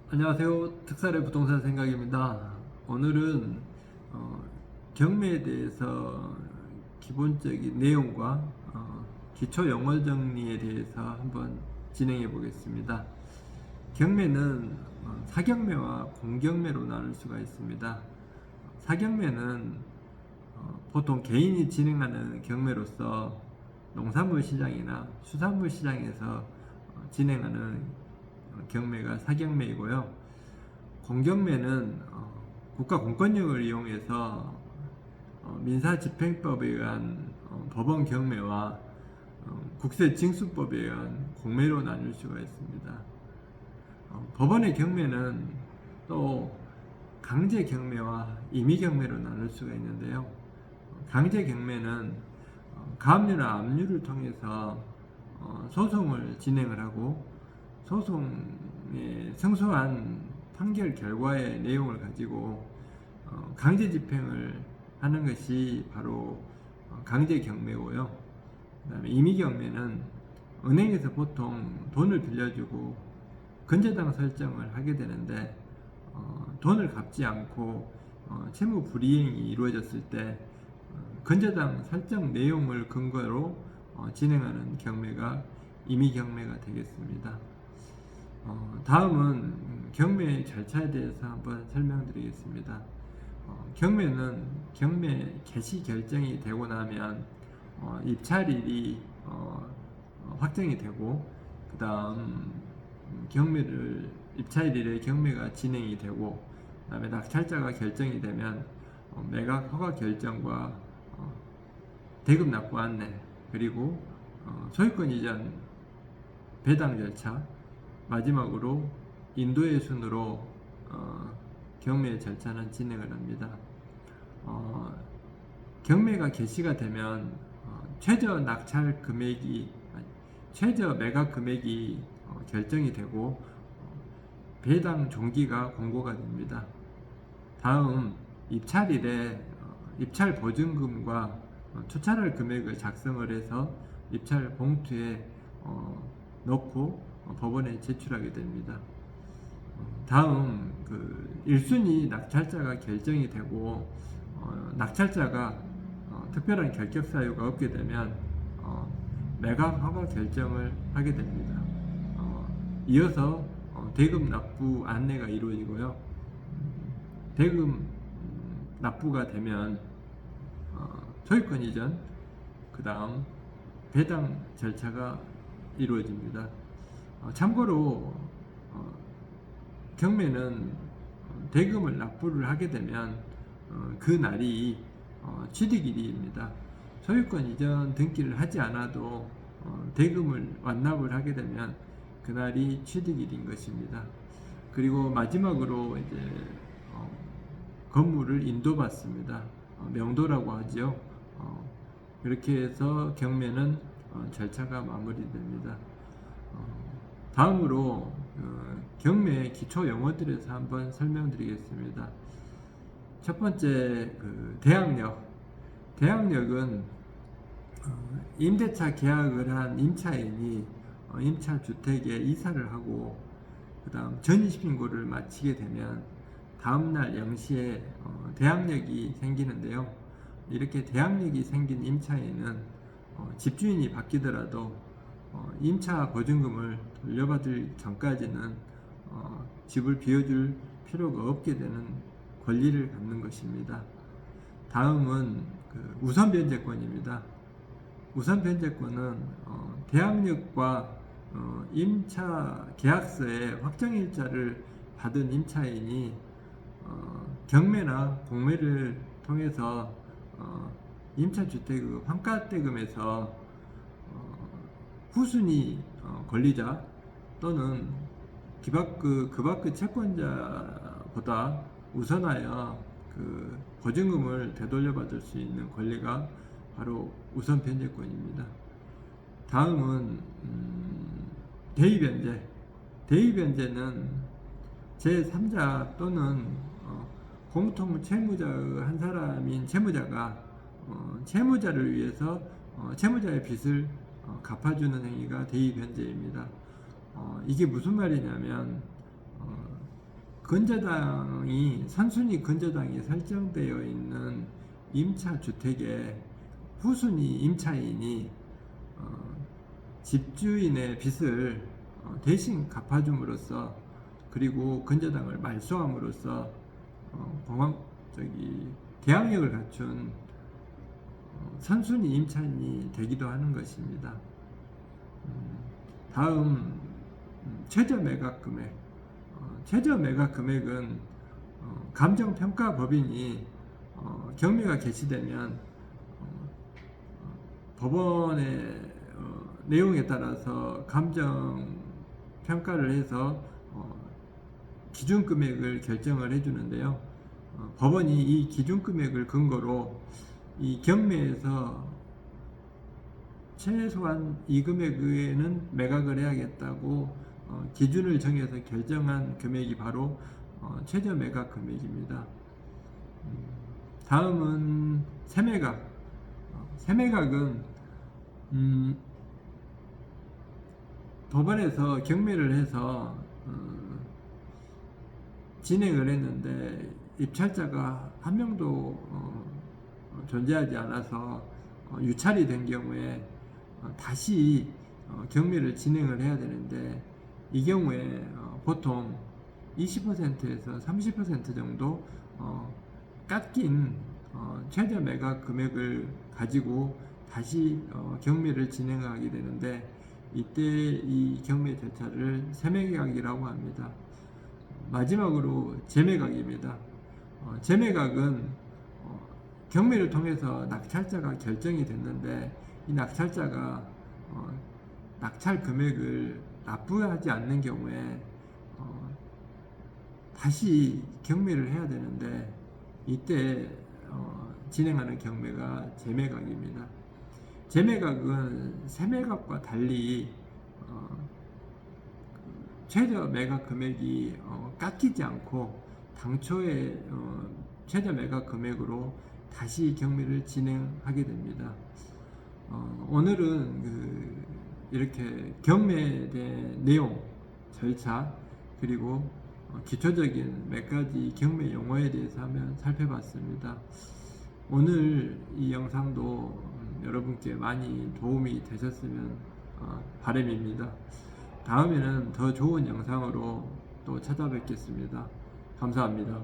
안녕하세요. 특살의 부동산 생각입니다. 오늘은 어, 경매에 대해서 기본적인 내용과 기초 용어 정리에 대해서 한번 진행해 보겠습니다. 경매는 사경매와 공경매로 나눌 수가 있습니다. 사경매는 보통 개인이 진행하는 경매로서 농산물 시장이나 수산물 시장에서 진행하는 경매가 사경매이고요. 공경매는 국가 공권력을 이용해서 민사집행법에 의한 법원 경매와 국세징수법에 의한 공매로 나눌 수가 있습니다. 법원의 경매는 또 강제 경매와 임의 경매로 나눌 수가 있는데요. 강제 경매는 가압류나 압류를 통해서 소송을 진행을 하고 소송의 승소한 판결 결과의 내용을 가지고 강제 집행을 하는 것이 바로 강제 경매고요. 그다음에 임의 경매는 은행에서 보통 돈을 빌려주고 건재당 설정을 하게 되는데 돈을 갚지 않고 채무 불이행이 이루어졌을 때 건재당 설정 내용을 근거로 진행하는 경매가 임의 경매가 되겠습니다. 다음은 경매 절차에 대해서 한번 설명드리겠습니다. 경매는 경매 개시 결정이 되고 나면 입찰일이 확정이 되고, 그 다음 경매를 입찰일에 경매가 진행이 되고, 그 다음에 낙찰자가 결정이 되면 매각 허가 결정과 대금 납부 안내, 그리고 소유권 이전 배당 절차, 마지막으로 인도의 순으로 경매 절차는 진행을 합니다. 경매가 개시가 되면 최저 낙찰 금액이 최저 매각 금액이 결정이 되고 배당 종기가 공고가 됩니다. 다음 입찰일에 입찰 보증금과 투찰할 금액을 작성을 해서 입찰 봉투에 넣고 법원에 제출하게 됩니다. 다음 1순위 낙찰자가 결정이 되고 낙찰자가 특별한 결격 사유가 없게 되면 매각 허가 결정을 하게 됩니다. 이어서 대금 납부 안내가 이루어지고요. 대금 납부가 되면 소유권 이전, 그 다음 배당 절차가 이루어집니다. 참고로 경매는 대금을 납부를 하게 되면 그 날이 취득일입니다. 소유권 이전 등기를 하지 않아도 대금을 완납을 하게 되면 그날이 취득일인 것입니다. 그리고 마지막으로 이제 건물을 인도받습니다. 명도라고 하지요. 이렇게 해서 경매는 절차가 마무리됩니다. 다음으로 경매 기초 용어들에서 한번 설명드리겠습니다. 첫 번째 대항력. 대항력은 임대차 계약을 한 임차인이 임차 주택에 이사를 하고 그 다음 전입신고를 마치게 되면 다음날 0시에 대항력이 생기는데요. 이렇게 대항력이 생긴 임차인은 집주인이 바뀌더라도 임차 보증금을 돌려받을 전까지는 집을 비워줄 필요가 없게 되는 권리를 갖는 것입니다. 다음은 우선 변제권입니다. 우선 변제권은 대항력과 임차 계약서의 확정일자를 받은 임차인이 경매나 공매를 통해서 임차주택의 환가대금에서 후순위 권리자 또는 그밖의 채권자보다 우선하여 보증금을 되돌려받을 수 있는 권리가 바로 우선 변제권입니다. 다음은 대의변제. 대의변제는 제3자 또는 공통 채무자의 한 사람인 채무자가 채무자를 위해서 채무자의 빚을 갚아주는 행위가 대의변제입니다. 이게 무슨 말이냐면 건재당이 선순위 건재당이 설정되어 있는 임차 주택의 후순위 임차인이 집주인의 빚을 대신 갚아줌으로써 그리고 건재당을 말소함으로써 대항력을 갖춘 선순위 임차인이 되기도 하는 것입니다. 다음 최저 매각 금액. 최저 매각 금액은 감정평가법인이 경매가 개시되면 법원의 내용에 따라서 감정 평가를 해서 기준 금액을 결정을 해주는데요. 법원이 이 기준 금액을 근거로 이 경매에서 최소한 이 금액에는 매각을 해야겠다고 기준을 정해서 결정한 금액이 바로 최저 매각 금액입니다. 다음은 세매각. 세매각은 법원에서 경매를 해서 진행을 했는데 입찰자가 한 명도 존재하지 않아서 유찰이 된 경우에 다시 경매를 진행을 해야 되는데 이 경우에 보통 20%에서 30% 정도 깎인 최저 매각 금액을 가지고 다시 경매를 진행하게 되는데 이때 이 경매 절차를 세매각이라고 합니다. 마지막으로 재매각입니다. 재매각은 경매를 통해서 낙찰자가 결정이 됐는데 이 낙찰자가 낙찰 금액을 납부하지 않는 경우에 다시 경매를 해야 되는데 이때 진행하는 경매가 재매각입니다. 재매각은 세매각과 달리 최저 매각 금액이 깎이지 않고 당초의 최저 매각 금액으로 다시 경매를 진행하게 됩니다. 오늘은 이렇게 경매에 대한 내용, 절차, 그리고 기초적인 몇 가지 경매 용어에 대해서 한번 살펴봤습니다. 오늘 이 영상도 여러분께 많이 도움이 되셨으면 바람입니다. 다음에는 더 좋은 영상으로 또 찾아뵙겠습니다. 감사합니다.